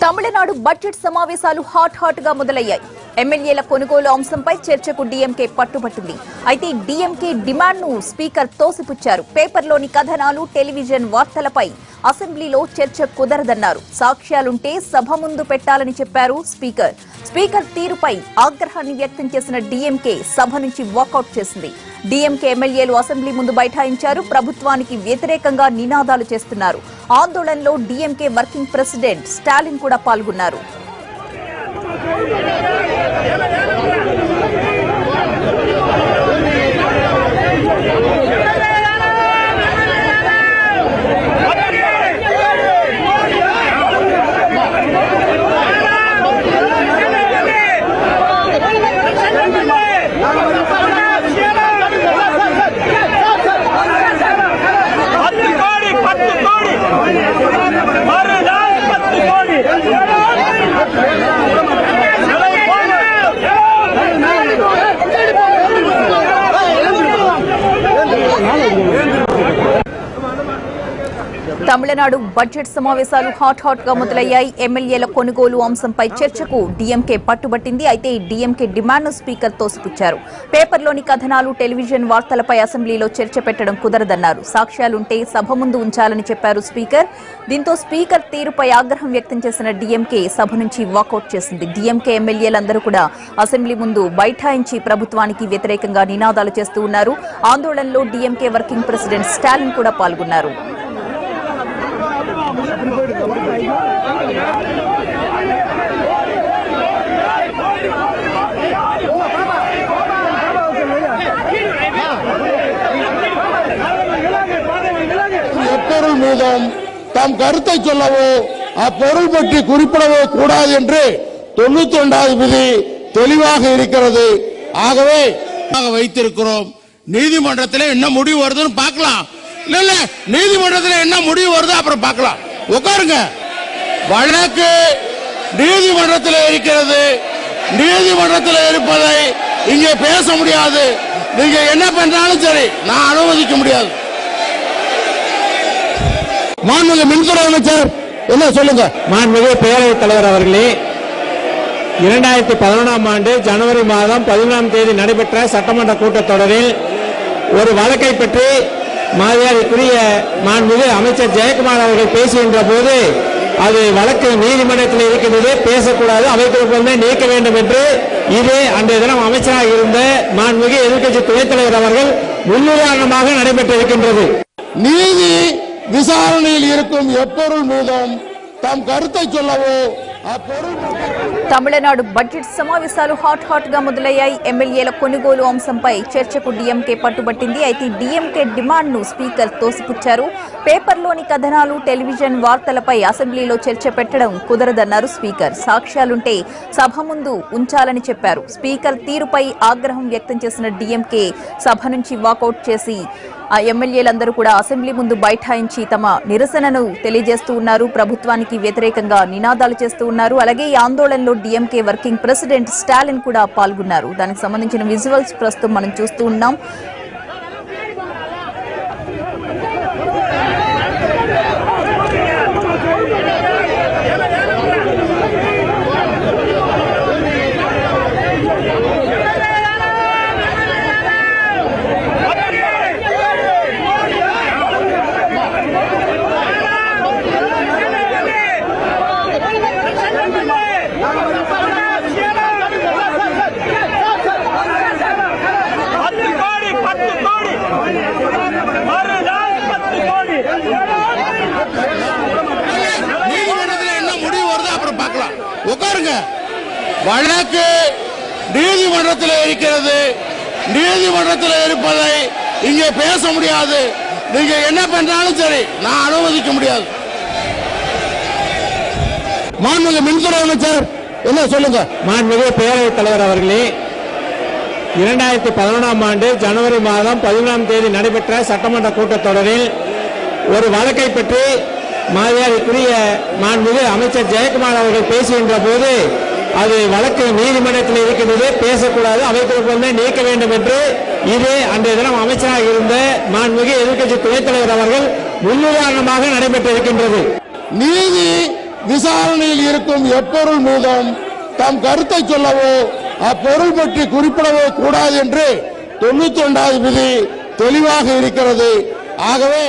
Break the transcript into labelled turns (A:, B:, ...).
A: Tamil Nadu budget సమావేశాలు hot గా మొదలయ్యాయి. ఎమ్మెల్యేల కొనుగోలు అంశంపై చర్చకు డీఎంకే పట్టుబట్టింది. అయితే డీఎంకే డిమాండ్ ను స్పీకర్ తోసిపుచ్చారు. పేపర్లోని కథనాలు, టెలివిజన్ వార్తలపై అసెంబ్లీలో చర్చ కుదరదన్నారు. సాక్ష్యాలుంటే సభ ముందు పెట్టాలని చెప్పారు స్పీకర్. స్పీకర్ తీరుపై ఆగ్రహాన్ని వ్యక్తం చేసిన డీఎంకే సభ నుంచి వాకౌట్ చేసింది. డీఎంకే ఎమ్మెల్యేలు అసెంబ్లీ ముందు బైఠాయించారు. ప్రభుత్వానికి వ్యతిరేకంగా నినాదాలు చేస్తున్నారు. ఆందోళనలో డీఎంకే వర్కింగ్ ప్రెసిడెంట్ స్టాలిన్ కూడా పాల్గొన్నారు. తమిళనాడు బడ్జెట్ సమావేశాలు హాట్ గా మొదలయ్యాయి. ఎమ్మెల్యేల కొనుగోలు అంశంపై చర్చకు డీఎంకే పట్టుబట్టింది. అయితే డీఎంకే డిమాండ్ ను స్పీకర్ తోసిపుచ్చారు. పేపర్లోని కథనాలు, టెలివిజన్ వార్తలపై అసెంబ్లీలో చర్చ పెట్టడం కుదరదన్నారు. సాక్ష్యాలుంటే సభ ముందు ఉంచాలని చెప్పారు స్పీకర్. దీంతో స్పీకర్ తీరుపై ఆగ్రహం వ్యక్తం చేసిన డీఎంకే సభ నుంచి వాకౌట్ చేసింది. డీఎంకే ఎమ్మెల్యేలందరూ కూడా అసెంబ్లీ ముందు బైఠాయించి ప్రభుత్వానికి వ్యతిరేకంగా నినాదాలు చేస్తూ ఉన్నారు. ఆందోళనలో డీఎంకే వర్కింగ్ ప్రెసిడెంట్ స్టాలిన్ కూడా పాల్గొన్నారు.
B: எப்பொருள் மீதும் தம் கருத்தை சொல்லவோ அப்பொருள் பற்றி குறிப்பிடவோ கூடாது என்று 92வது விதி தெளிவாக இருக்கிறது. ஆகவே வைத்திருக்கிறோம். நீதிமன்றத்தில் என்ன முடிவு வருதுன்னு பார்க்கலாம். இல்ல நீதிமன்றத்தில் என்ன முடிவு வருது அப்புறம் பார்க்கலாம். உட்காருங்க. வழக்கு நீதிமன்றத்தில் இருக்கிறது. நீதிமன்றத்தில் இருப்பதை இங்கே பேச முடியாது. நீங்க என்ன பண்றாலும் சரி, நான் அனுமதிக்க முடியாது. மாண்புமிகு மின்துறை அமைச்சர் என்ன சொல்லுங்க.
C: மாண்புமிகு பேரவைத் தலைவர் அவர்களே, 2011ஆம் ஆண்டு ஜனவரி மாதம் 11ஆம் தேதி நடைபெற்ற சட்டமன்ற கூட்டத்தொடரில் ஒரு வழக்கை பற்றி மரியாதைக்குரிய மாண்புமிகு அமைச்சர் ஜெயக்குமார் அவர்கள் பேசுகின்ற போது அது வழக்கு நீதிமன்றத்தில் இருக்கின்றது, பேசக்கூடாது, அவைக்குழுவை நீக்க வேண்டும் என்று இது அன்றைய தினம் அமைச்சராக இருந்த மாண்புமிகு எதிர்க்கட்சி துணைத் தலைவர் அவர்கள் முன்னுதாரணமாக நடைபெற்றிருக்கின்றது.
B: நீதி விசாரணையில் இருக்கும் எப்பொருள் மீதும் தம் கருத்தை சொல்லவோ
A: తమిళనాడు బడ్జెట్ సమావేశాలు హాట్ గా మొదలయ్యాయి. ఎమ్మెల్యేల కొనుగోలు అంశంపై చర్చకు డీఎంకే పట్టుబట్టింది. అయితే డీఎంకే డిమాండ్ ను స్పీకర్ తోసిపుచ్చారు. పేపర్లోని కథనాలు, టెలివిజన్ వార్తలపై అసెంబ్లీలో చర్చ పెట్టడం కుదరదన్నారు స్పీకర్. సాక్ష్యాలుంటే సభ ముందు ఉంచాలని చెప్పారు. స్పీకర్ తీరుపై ఆగ్రహం వ్యక్తం చేసిన డీఎంకే సభ నుంచి వాకౌట్ చేసి ఆ ఎమ్మెల్యేలందరూ కూడా అసెంబ్లీ ముందు బైఠాయించి తమ నిరసనను తెలియజేస్తూ ఉన్నారు. ప్రభుత్వానికి వ్యతిరేకంగా నినాదాలు చేస్తూ ఉన్నారు. అలాగే ఈ ఆందోళనలో డీఎంకే వర్కింగ్ ప్రెసిడెంట్ స్టాలిన్ కూడా పాల్గొన్నారు. దానికి సంబంధించిన విజువల్స్ ప్రస్తుతం మనం చూస్తూ ఉన్నాం.
B: உட்காருங்க. வழக்கு நீதிமன்றத்தில் இருக்கிறது. நீதிமன்றத்தில் இருப்பதை இங்கே பேச முடியாது. நீங்க என்ன பண்றாலும் சரி, நான் அனுமதிக்க முடியாது. மாண்புமிகு மின்துறை அமைச்சர் என்ன சொல்லுங்க.
C: மாண்புமிகு பேரவைத் தலைவர் அவர்களே, 2011ஆம் ஆண்டு ஜனவரி மாதம் 11ஆம் தேதி நடைபெற்ற சட்டமன்ற கூட்டத்தொடரில் ஒரு வழக்கை பற்றி மரியாதைக்குரிய மாண்புமிகு அமைச்சர் ஜெயக்குமார் அவர்கள் பேசுகின்ற போது அது வழக்கு நீதிமன்றத்தில் இருக்கின்றது, பேசக்கூடாது, அவைக்குழுவை நீக்க வேண்டும் என்று இது அன்றைய தினம் அமைச்சராக இருந்த மாண்புமிகு எதிர்க்கட்சி துணைத் தலைவர் அவர்கள் முன்னுதாரணமாக நடைபெற்றிருக்கின்றது.
B: நீதி விசாரணையில் இருக்கும் எப்பொருள் மீதும் தம் கருத்தை சொல்லவோ அப்பொருள் பற்றி குறிப்பிடவோ கூடாது என்று 92வது விதி தெளிவாக இருக்கிறது. ஆகவே